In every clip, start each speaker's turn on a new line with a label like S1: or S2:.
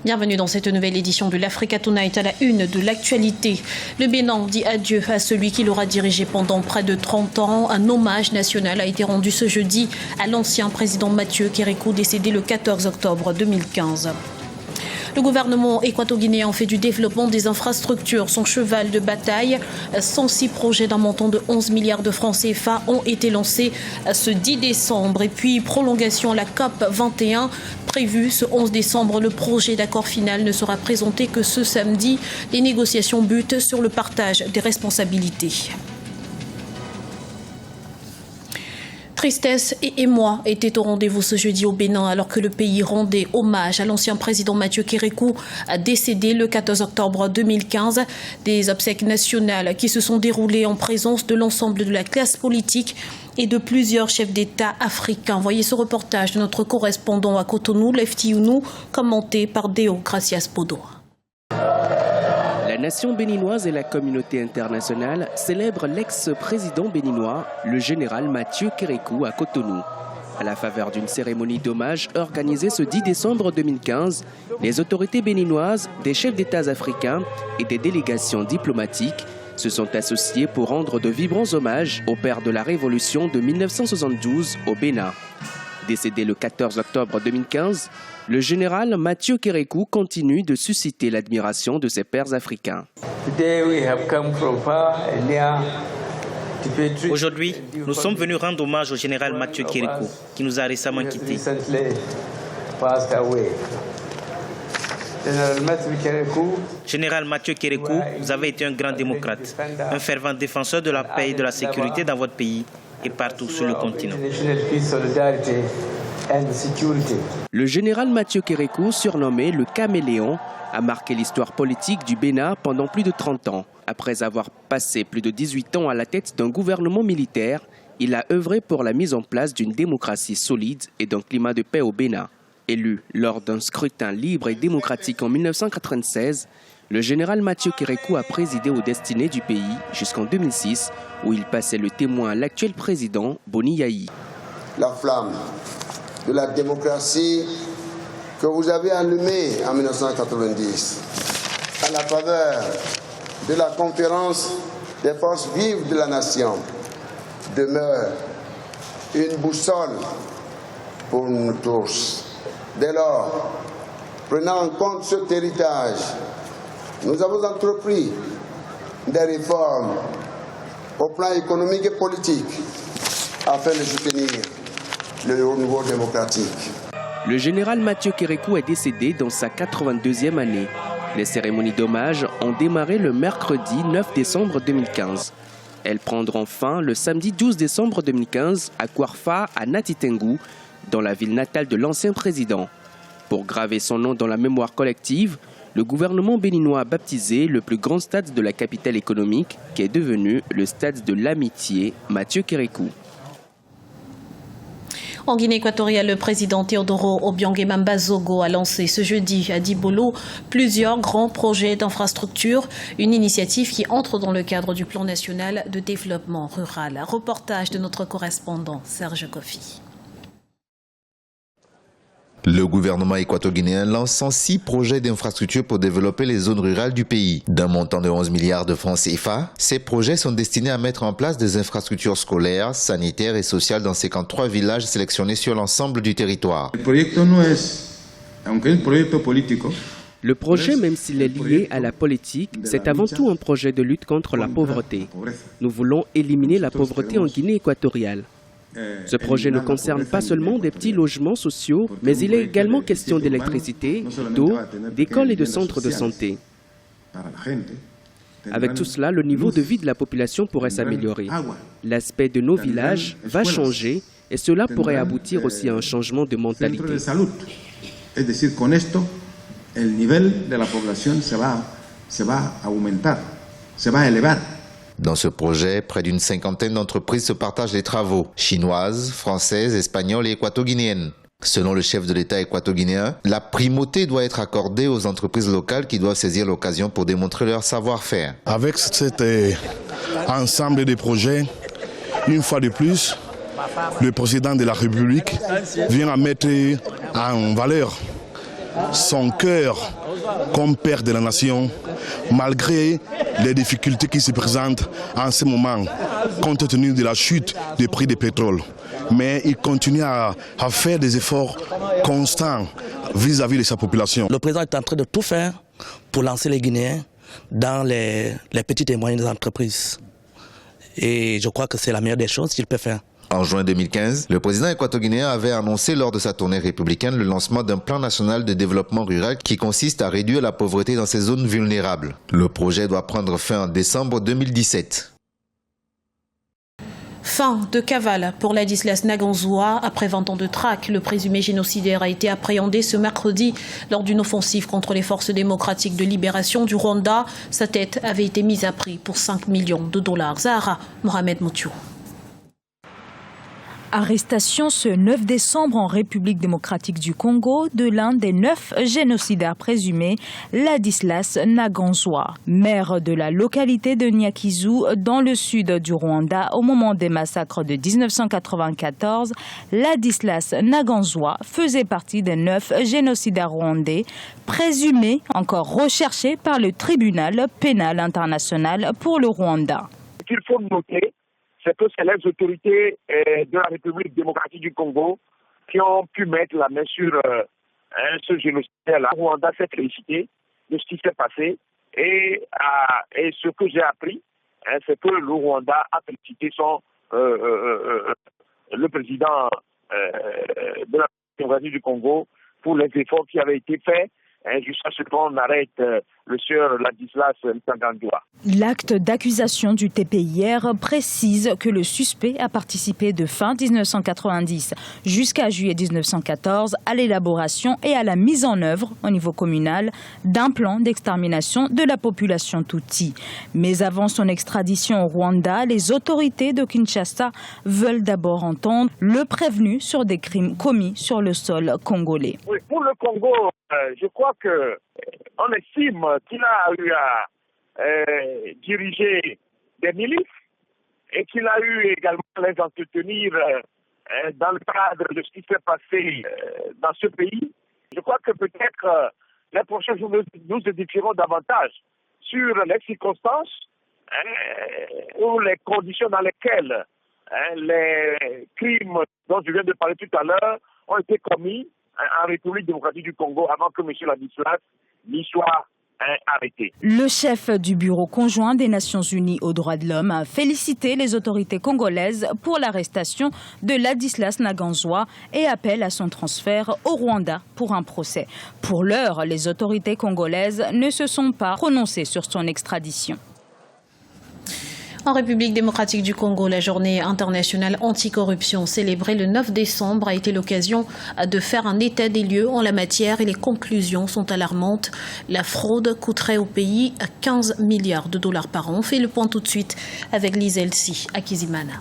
S1: Bienvenue dans cette nouvelle édition de l'Africa Tonight à la une de l'actualité. Le Bénin dit adieu à celui qui l'aura dirigé pendant près de 30 ans. Un hommage national a été rendu ce jeudi à l'ancien président Mathieu Kérékou, décédé le 14 octobre 2015. Le gouvernement équato-guinéen fait du développement des infrastructures son cheval de bataille. 106 projets d'un montant de 11 milliards de francs CFA ont été lancés ce 10 décembre. Et puis, prolongation à la COP 21 prévue ce 11 décembre. Le projet d'accord final ne sera présenté que ce samedi. Les négociations butent sur le partage des responsabilités. Tristesse et émoi étaient au rendez-vous ce jeudi au Bénin alors que le pays rendait hommage à l'ancien président Mathieu Kérékou, décédé le 14 octobre 2015. Des obsèques nationales qui se sont déroulées en présence de l'ensemble de la classe politique et de plusieurs chefs d'État africains. Voyez ce reportage de notre correspondant à Cotonou, Lefty Younou, commenté par Deo Gracias Podo.
S2: La nation béninoise et la communauté internationale célèbrent l'ex-président béninois, le général Mathieu Kérékou, à Cotonou. À la faveur d'une cérémonie d'hommage organisée ce 10 décembre 2015, les autorités béninoises, des chefs d'État africains et des délégations diplomatiques se sont associés pour rendre de vibrants hommages au père de la Révolution de 1972 au Bénin. Décédé le 14 octobre 2015, le général Mathieu Kérékou continue de susciter l'admiration de ses pairs africains.
S3: Aujourd'hui, nous sommes venus rendre hommage au général Mathieu Kérékou, qui nous a récemment quittés. Général Mathieu Kérékou, vous avez été un grand démocrate, un fervent défenseur de la paix et de la sécurité dans votre pays et partout sur le continent.
S2: Le général Mathieu Kérékou, surnommé le Caméléon, a marqué l'histoire politique du Bénin pendant plus de 30 ans. Après avoir passé plus de 18 ans à la tête d'un gouvernement militaire, il a œuvré pour la mise en place d'une démocratie solide et d'un climat de paix au Bénin. Élu lors d'un scrutin libre et démocratique en 1996, le général Mathieu Kérékou a présidé aux destinées du pays jusqu'en 2006, où il passait le témoin à l'actuel président, Boni Yayi.
S4: La flamme de la démocratie que vous avez allumée en 1990, à la faveur de la conférence des forces vives de la nation, demeure une boussole pour nous tous. Dès lors, prenant en compte cet héritage, nous avons entrepris des réformes au plan économique et politique afin de soutenir le renouveau démocratique.
S2: Le général Mathieu Kérékou est décédé dans sa 82e année. Les cérémonies d'hommage ont démarré le mercredi 9 décembre 2015. Elles prendront fin le samedi 12 décembre 2015 à Kouarfa, à Natitengu, dans la ville natale de l'ancien président. Pour graver son nom dans la mémoire collective, le gouvernement béninois a baptisé le plus grand stade de la capitale économique, qui est devenu le stade de l'amitié Mathieu Kérékou.
S1: En Guinée équatoriale, le président Teodoro Obiang Mambazogo a lancé ce jeudi à Dibolo plusieurs grands projets d'infrastructure, une initiative qui entre dans le cadre du plan national de développement rural. Reportage de notre correspondant Serge Kofi.
S5: Le gouvernement équato-guinéen lance 106 projets d'infrastructure pour développer les zones rurales du pays. D'un montant de 11 milliards de francs CFA, ces projets sont destinés à mettre en place des infrastructures scolaires, sanitaires et sociales dans 53 villages sélectionnés sur l'ensemble du territoire.
S2: Le projet, même s'il est lié à la politique, c'est avant tout un projet de lutte contre la pauvreté. Nous voulons éliminer la pauvreté en Guinée équatoriale. Ce projet ne concerne pas seulement des petits logements sociaux, mais il est également question d'électricité, d'eau, d'écoles et de centres de santé. Avec tout cela, le niveau de vie de la population pourrait s'améliorer. L'aspect de nos villages va changer et cela pourrait aboutir aussi à un changement de mentalité.
S6: C'est-à-dire con esto, el nivel de la población se va a aumentar, se va a elevar.
S5: Dans ce projet, près d'une cinquantaine d'entreprises se partagent les travaux, chinoises, françaises, espagnoles et équato-guinéennes. Selon le chef de l'État équato-guinéen, la primauté doit être accordée aux entreprises locales qui doivent saisir l'occasion pour démontrer leur savoir-faire.
S7: Avec cet ensemble de projets, une fois de plus, le président de la République vient à mettre en valeur son cœur comme père de la nation, malgré les difficultés qui se présentent en ce moment, compte tenu de la chute des prix du pétrole. Mais il continue à faire des efforts constants vis-à-vis de sa population.
S8: Le président est en train de tout faire pour lancer les Guinéens dans les petites et moyennes entreprises. Et je crois que c'est la meilleure des choses qu'il peut faire.
S5: En juin 2015, le président équato-guinéen avait annoncé lors de sa tournée républicaine le lancement d'un plan national de développement rural qui consiste à réduire la pauvreté dans ces zones vulnérables. Le projet doit prendre fin en décembre 2017.
S1: Fin de cavale pour Ladislas Nganzoua. Après 20 ans de traque, le présumé génocidaire a été appréhendé ce mercredi lors d'une offensive contre les forces démocratiques de libération du Rwanda. Sa tête avait été mise à prix pour 5 millions de dollars. Zahara Mohamed Moutiou.
S9: Arrestation ce 9 décembre en République démocratique du Congo de l'un des 9 génocidaires présumés, Ladislas Nganzoua, maire de la localité de Nyakizu dans le sud du Rwanda au moment des massacres de 1994. Ladislas Nganzoua faisait partie des 9 génocidaires rwandais présumés encore recherchés par le tribunal pénal international pour le Rwanda.
S10: Il faut noter, c'est que c'est les autorités de la République démocratique du Congo qui ont pu mettre la main sur ce génocide-là. Le Rwanda s'est félicité de ce qui s'est passé et ce que j'ai appris, c'est que le Rwanda a félicité le président de la République démocratique du Congo pour les efforts qui avaient été faits jusqu'à ce qu'on arrête le sieur Ladislas Nganzoua.
S9: L'acte d'accusation du TPIR précise que le suspect a participé de fin 1990 jusqu'à juillet 1914 à l'élaboration et à la mise en œuvre au niveau communal d'un plan d'extermination de la population Tutsi. Mais avant son extradition au Rwanda, les autorités de Kinshasa veulent d'abord entendre le prévenu sur des crimes commis sur le sol congolais.
S10: Oui, pour le Congo, je crois qu'on estime qu'il a eu à diriger des milices et qu'il a eu également à les entretenir dans le cadre de ce qui s'est passé dans ce pays. Je crois que peut-être les prochains jours nous édifierons davantage sur les circonstances ou les conditions dans lesquelles les crimes dont je viens de parler tout à l'heure ont été commis en République démocratique du Congo avant que M. Ladislas n'y soit arrêté.
S9: Le chef du bureau conjoint des Nations Unies aux droits de l'homme a félicité les autorités congolaises pour l'arrestation de Ladislas Nganzoua et appelle à son transfert au Rwanda pour un procès. Pour l'heure, les autorités congolaises ne se sont pas prononcées sur son extradition.
S1: En République démocratique du Congo, la journée internationale anticorruption célébrée le 9 décembre a été l'occasion de faire un état des lieux en la matière et les conclusions sont alarmantes. La fraude coûterait au pays 15 milliards de dollars par an. On fait le point tout de suite avec Lise Elsie à Kizimana.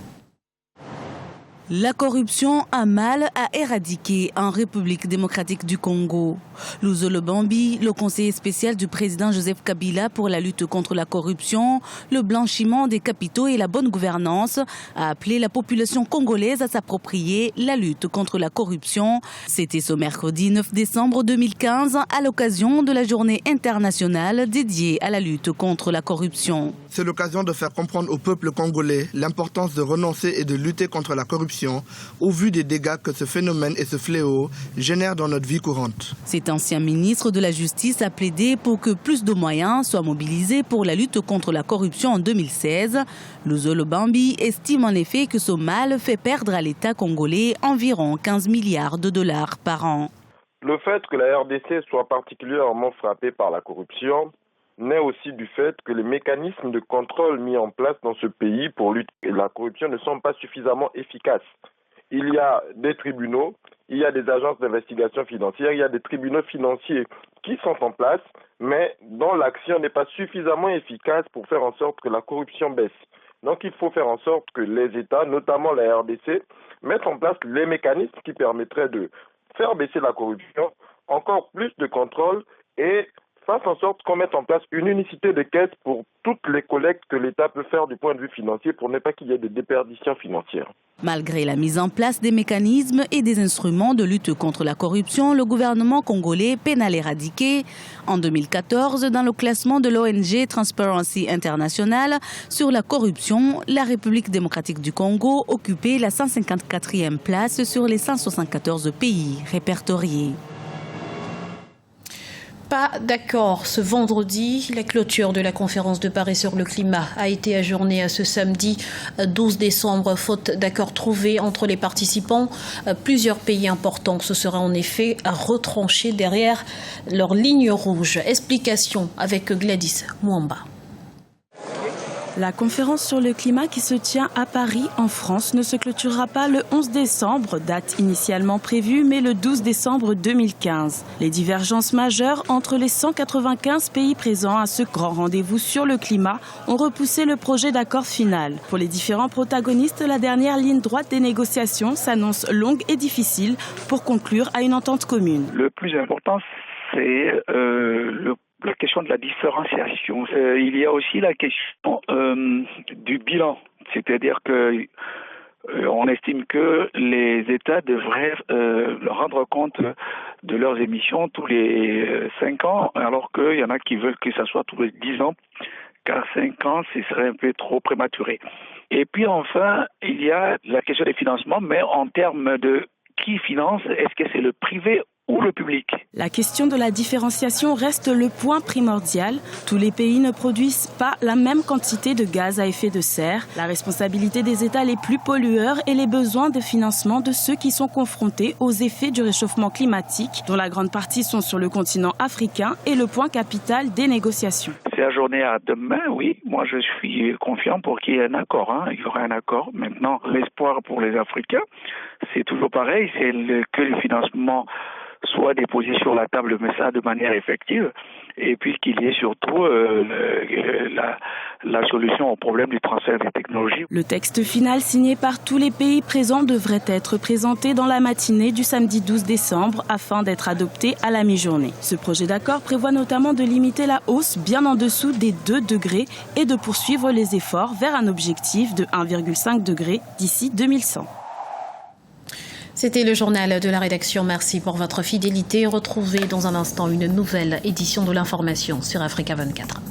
S11: La corruption a mal à éradiquer en République démocratique du Congo. Luzolo Bambi, le conseiller spécial du président Joseph Kabila pour la lutte contre la corruption, le blanchiment des capitaux et la bonne gouvernance, a appelé la population congolaise à s'approprier la lutte contre la corruption. C'était ce mercredi 9 décembre 2015 à l'occasion de la journée internationale dédiée à la lutte contre la corruption.
S12: C'est l'occasion de faire comprendre au peuple congolais l'importance de renoncer et de lutter contre la corruption au vu des dégâts que ce phénomène et ce fléau génèrent dans notre vie courante.
S11: Cet ancien ministre de la Justice a plaidé pour que plus de moyens soient mobilisés pour la lutte contre la corruption en 2016. Luzolo Bambi estime en effet que ce mal fait perdre à l'État congolais environ 15 milliards de dollars par an.
S13: Le fait que la RDC soit particulièrement frappée par la corruption naît aussi du fait que les mécanismes de contrôle mis en place dans ce pays pour lutter contre la corruption ne sont pas suffisamment efficaces. Il y a des tribunaux, il y a des agences d'investigation financière, il y a des tribunaux financiers qui sont en place, mais dont l'action n'est pas suffisamment efficace pour faire en sorte que la corruption baisse. Donc il faut faire en sorte que les États, notamment la RDC, mettent en place les mécanismes qui permettraient de faire baisser la corruption, encore plus de contrôle et fasse en sorte qu'on mette en place une unicité de caisse pour toutes les collectes que l'État peut faire du point de vue financier pour ne pas qu'il y ait de déperditions financières.
S11: Malgré la mise en place des mécanismes et des instruments de lutte contre la corruption, le gouvernement congolais peine à l'éradiquer. En 2014, dans le classement de l'ONG Transparency International sur la corruption, la République démocratique du Congo occupait la 154e place sur les 174 pays répertoriés.
S1: Pas d'accord. Ce vendredi, la clôture de la conférence de Paris sur le climat a été ajournée à ce samedi 12 décembre, faute d'accord trouvé entre les participants. Plusieurs pays importants se seraient en effet retranchés derrière leur ligne rouge. Explication avec Gladys Mwamba.
S14: La conférence sur le climat qui se tient à Paris, en France, ne se clôturera pas le 11 décembre, date initialement prévue, mais le 12 décembre 2015. Les divergences majeures entre les 195 pays présents à ce grand rendez-vous sur le climat ont repoussé le projet d'accord final. Pour les différents protagonistes, la dernière ligne droite des négociations s'annonce longue et difficile pour conclure à une entente commune.
S15: Le plus important, c'est la question de la différenciation. Il y a aussi la question du bilan, c'est-à-dire que on estime que les États devraient rendre compte de leurs émissions tous les 5 ans, alors qu'il y en a qui veulent que ça soit tous les 10 ans, car 5 ans, ce serait un peu trop prématuré. Et puis enfin, il y a la question des financements, mais en termes de qui finance, est-ce que c'est le privé ou le public?
S14: La question de la différenciation reste le point primordial. Tous les pays ne produisent pas la même quantité de gaz à effet de serre. La responsabilité des États les plus pollueurs et les besoins de financement de ceux qui sont confrontés aux effets du réchauffement climatique, dont la grande partie sont sur le continent africain, est le point capital des négociations.
S15: C'est ajourné à demain, oui. Moi, je suis confiant pour qu'il y ait un accord. Il y aura un accord. Maintenant, l'espoir pour les Africains, c'est toujours pareil, c'est que le financement soit déposé sur la table, mais ça de manière effective, et puis qu'il y ait surtout la solution au problème du transfert des technologies.
S14: Le texte final signé par tous les pays présents devrait être présenté dans la matinée du samedi 12 décembre afin d'être adopté à la mi-journée. Ce projet d'accord prévoit notamment de limiter la hausse bien en dessous des 2 degrés et de poursuivre les efforts vers un objectif de 1,5 degré d'ici 2100.
S1: C'était le journal de la rédaction. Merci pour votre fidélité. Retrouvez dans un instant une nouvelle édition de l'information sur Africa 24.